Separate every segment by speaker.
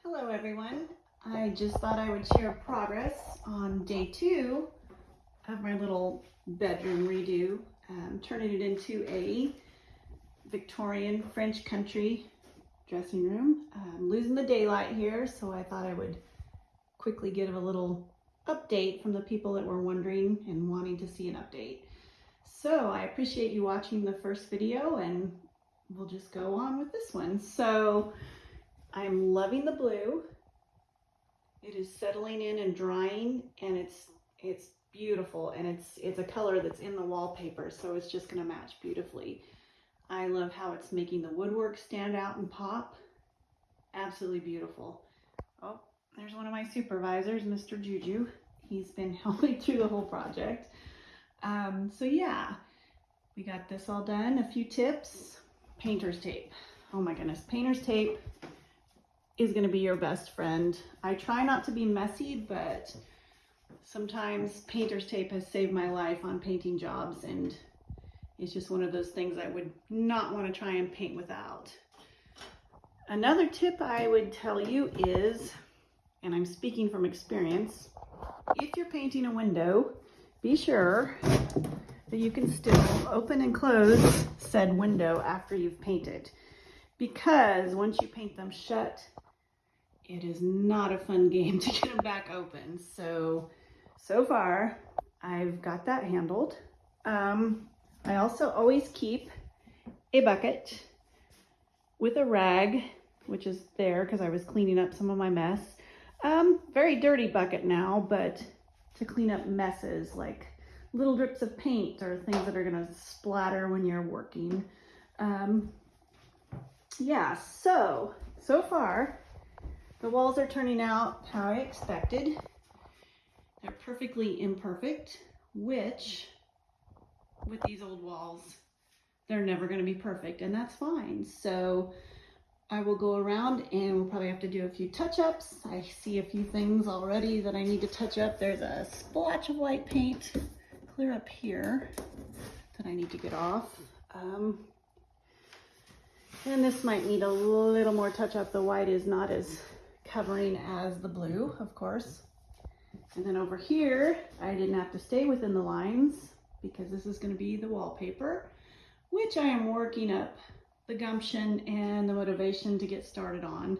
Speaker 1: Hello everyone. I just thought I would share progress on day 2 of my little bedroom redo, turning it into a Victorian French country dressing room. I'm losing the daylight here, so I thought I would quickly give a little update from the people that were wondering and wanting to see an update. So I appreciate you watching the first video, and we'll just go on with this one. So I'm loving the blue. It is settling in and drying, and it's beautiful, and it's a color that's in the wallpaper, so it's just going to match beautifully. I love how it's making the woodwork stand out and pop. Absolutely beautiful. Oh, there's one of my supervisors, Mr. Juju. He's been helping through the whole project. So yeah, we got this all done. A few tips. Painter's tape. Oh my goodness, painter's tape is going to be your best friend. I try not to be messy, but sometimes painter's tape has saved my life on painting jobs, and it's just one of those things I would not want to try and paint without. Another tip I would tell you is, and I'm speaking from experience, if you're painting a window, be sure that you can still open and close said window after you've painted, because once you paint them shut, it is not a fun game to get them back open. So far, I've got that handled. I also always keep a bucket with a rag, which is there because I was cleaning up some of my mess. Very dirty bucket now, but to clean up messes like little drips of paint or things that are gonna splatter when you're working. Yeah, so far, the walls are turning out how I expected. They're perfectly imperfect, which with these old walls, they're never going to be perfect, and that's fine. So I will go around and we'll probably have to do a few touch-ups. I see a few things already that I need to touch up. There's a splotch of white paint clear up here that I need to get off. And this might need a little more touch-up. The white is not as covering as the blue, of course. And then over here, I didn't have to stay within the lines because this is going to be the wallpaper, which I am working up the gumption and the motivation to get started on.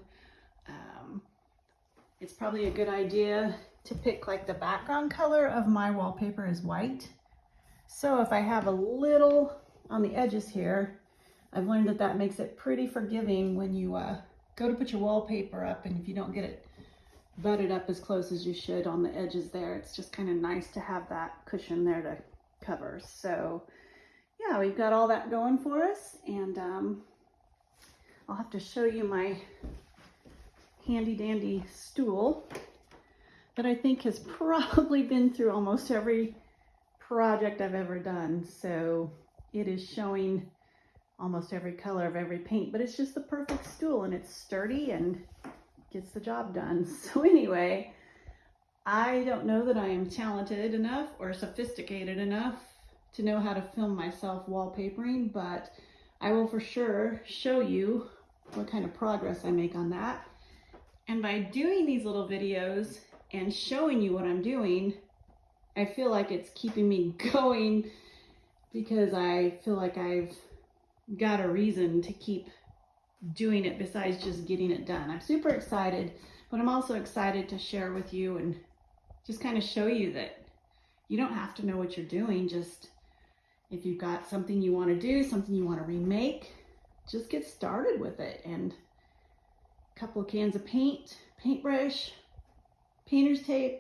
Speaker 1: It's probably a good idea to pick, like, the background color of my wallpaper is white. So if I have a little on the edges here, I've learned that that makes it pretty forgiving when you go to put your wallpaper up, and if you don't get it butted up as close as you should on the edges there, it's just kind of nice to have that cushion there to cover. So yeah, we've got all that going for us, and I'll have to show you my handy dandy stool that I think has probably been through almost every project I've ever done. So it is showing almost every color of every paint, but it's just the perfect stool, and it's sturdy and gets the job done. So anyway, I don't know that I am talented enough or sophisticated enough to know how to film myself wallpapering, but I will for sure show you what kind of progress I make on that. And by doing these little videos and showing you what I'm doing, I feel like it's keeping me going, because I feel like I've got a reason to keep doing it besides just getting it done. I'm super excited, but I'm also excited to share with you and just kind of show you that you don't have to know what you're doing. Just if you've got something you want to do, something you want to remake, just get started with it. And a couple of cans of paint, paintbrush, painter's tape,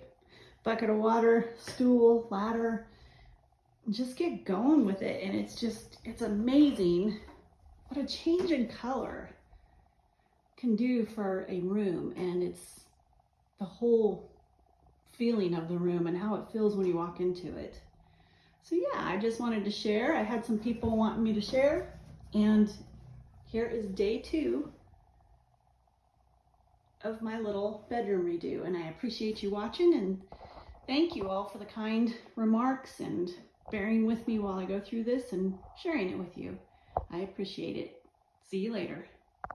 Speaker 1: bucket of water, stool, ladder, just get going with it. And it's amazing what a change in color can do for a room, and it's the whole feeling of the room and how it feels when you walk into it. So yeah, I just wanted to share. I had some people wanting me to share, and here is day 2 of my little bedroom redo, and I appreciate you watching, and thank you all for the kind remarks and bearing with me while I go through this and sharing it with you. I appreciate it. See you later.